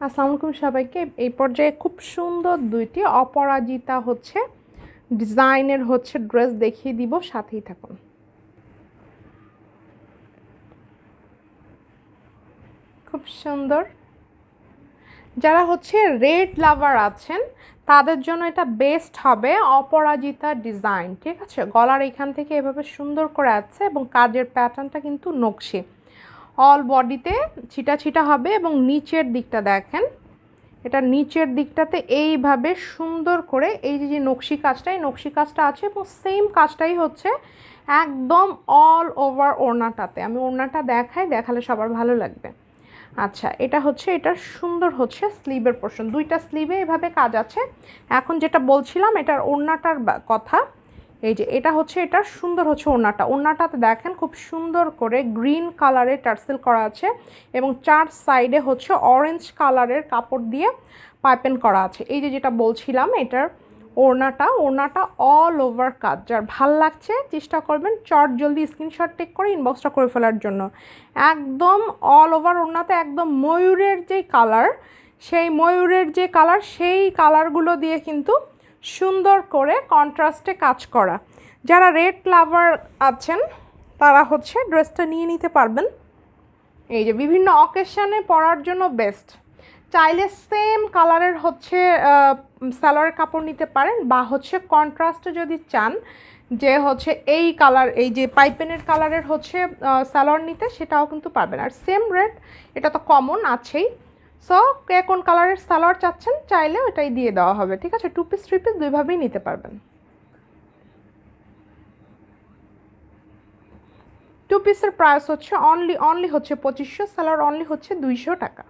আসসালামু আলাইকুম সবাইকে। এই পর্যায়ে খুব সুন্দর দুইটি অপরাজিতা ডিজাইনের ড্রেস দেখিয়ে দিব, সাথেই থাকুন। খুব সুন্দর, যারা রেড লাভার আছেন তাদের জন্য এটা বেস্ট হবে। অপরাজিতা ডিজাইন, ঠিক আছে। গলার এখান থেকে এভাবে সুন্দর করে আছে এবং কাজের প্যাটার্নটা কিন্তু নকশি, অল বডিতে ছিটা ছিটা হবে এবং নিচের দিকটা দেখেন, এটা নিচের দিকটাতে এইভাবে সুন্দর করে এই যে নকশি কাজটা, এই নকশি কাজটা আছে এবং সেম কাজটাই একদম অল ওভার ওড়নাটাতে। আমি ওড়নাটা দেখালে সবার ভালো লাগবে। আচ্ছা, এটা এটা সুন্দর স্লিভের পোর্শন, দুইটা স্লিভে এভাবে কাজ আছে। এখন যেটা বলছিলাম এটার ওড়নাটার কথা, এই যে এটা এটা সুন্দর ওড়নাটাতে দেখেন খুব সুন্দর করে গ্রিন কালারের টার্সেল করা আছে এবং চার সাইডে অরেঞ্জ কালারের কাপড় দিয়ে পাইপিং করা আছে। এই যে যেটা বলছিলাম এটার ওড়নাটা অল ওভার কাজ। যার ভাল লাগছে চেষ্টা করবেন চট জলদি স্ক্রিনশট টেক করে ইনবক্সটা করে ফেলার জন্য। একদম অল ওভার ওড়নাতে একদম ময়ূরের যে কালার, সেই কালারগুলো দিয়ে কিন্তু সুন্দর করে কন্ট্রাস্টে কাজ করা। যারা রেড লাভার আছেন তারা ড্রেসটা নিয়ে নিতে পারবেন। এই যে বিভিন্ন অকেশনে পরার জন্য বেস্ট। চাইলে সেম কালারের সালোয়ারের কাপড় নিতে পারেন, বা কন্ট্রাস্টে যদি চান যে এই কালার, এই যে পাইপেনের কালারের সালোয়ার নিতে, সেটাও কিন্তু পারবেন। আর সেম রেট, এটা তো কমন আছেই। সো কে কোন কালারের সালোয়ার চাচ্ছেন চাইলে ওটাই দিয়ে দেওয়া হবে, ঠিক আছে। 2 পিস 3 পিস দুইভাবেই নিতে পারবেন। 2 পিসের প্রাইস অনলি 2500, সালোয়ার অনলি 200 টাকা।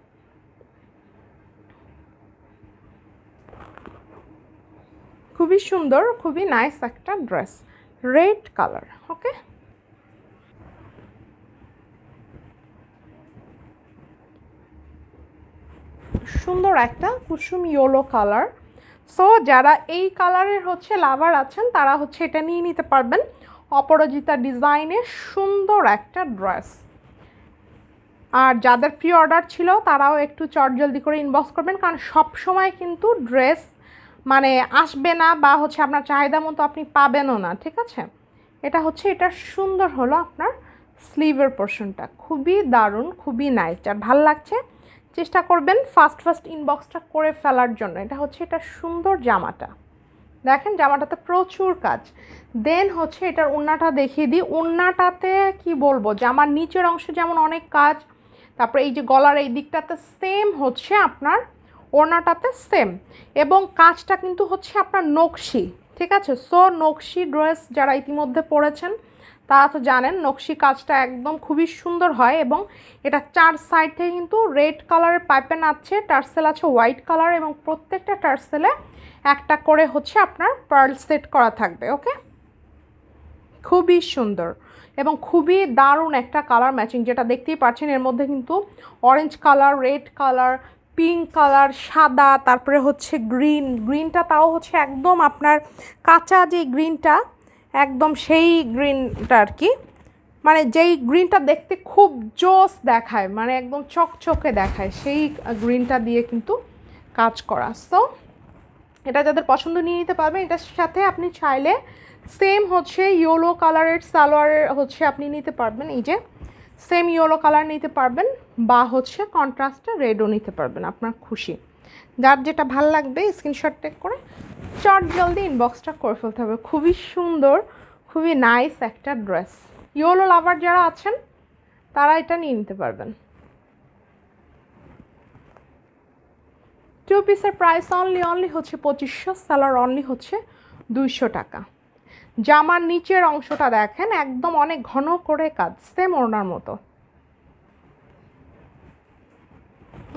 খুবই সুন্দর, খুবই নাইস একটা ড্রেস, রেড কালার। ওকে, সুন্দর একটা কুসুম ইয়েলো কালার। সো যারা এই কালারের লাভার আছেন তারা এটা নিয়ে নিতে পারবেন। অপরাজিতা ডিজাইনের সুন্দর একটা ড্রেস। আর যাদের প্রি অর্ডার ছিল তারাও একটু চটজলদি করে ইনবক্স করবেন, কারণ সব সময় কিন্তু ড্রেস আসবে না, বা আপনার চাহিদা মতো আপনি পাবেনও না, ঠিক আছে। এটা এটা সুন্দর হলো আপনার স্লিভের পোর্শনটা, খুবই দারুণ, খুবই নাইস। যার ভাল লাগছে চেষ্টা করবেন ফার্স্ট ইনবক্সটা করে ফেলার জন্য। এটা এটা সুন্দর জামাটা দেখেন, জামাটাতে প্রচুর কাজ। দেন এটার ওড়নাটা দেখিয়ে দিই। ওড়নাটাতে কি বলবো, জামার নিচের অংশ যেমন অনেক কাজ, তারপরে এই যে গলার এই দিকটাতে সেম আপনার ওড়নাটাতে সেম, এবং কাজটা কিন্তু আপনার নকশি, ঠিক আছে। সো নকশি ড্রেস যারা ইতিমধ্যে পরেছেন তারা তো জানেন নকশি কাজটা একদম খুবই সুন্দর হয়। এবং এটা চার সাইড থেকে কিন্তু রেড কালারের পাইপেন আছে, টার্সেল আছে হোয়াইট কালার, এবং প্রত্যেকটা টার্সেলে একটা করে আপনার পার্ল সেট করা থাকবে। ওকে, খুবই সুন্দর এবং খুবই দারুণ একটা কালার ম্যাচিং, যেটা দেখতেই পাচ্ছেন। এর মধ্যে কিন্তু orange colour, red colour, pink colour, সাদা, তারপরে গ্রিনটা তাও একদম আপনার কাঁচা যে গ্রিনটা, একদম সেই গ্রিনটা আর কি, যেই গ্রিনটা দেখতে খুব জোস দেখায়, একদম চকচকে দেখায়, সেই গ্রিনটা দিয়ে কিন্তু কাজ করা। সো এটা যাদের পছন্দ নিয়ে নিতে পারবেন। এটার সাথে আপনি চাইলে সেম ইয়েলো কালারের সালোয়ারের আপনি নিতে পারবেন, এই যে সেম ইয়েলো কালার নিতে পারবেন, বা কন্ট্রাস্টে রেডও নিতে পারবেন, আপনার খুশি। যার যেটা ভাল লাগবে স্ক্রিনশট টেক করে চট জলদি ইনবক্সটা করে ফেলতে হবে। খুবই সুন্দর, খুবই নাইস একটা ড্রেস। ইয়েলো লাভার যারা আছেন তারা এটা নিয়ে নিতে পারবেন। 2 পিসের প্রাইস অনলি 2500, সালোয়ার অনলি 200 টাকা। জামার নিচের অংশটা দেখেন একদম অনেক ঘন করে কাজ, সেম ওড়নার মতো।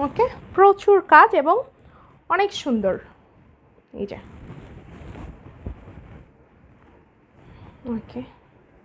ওকে, প্রচুর কাজ এবং অনেক সুন্দর। এই যে ওকে।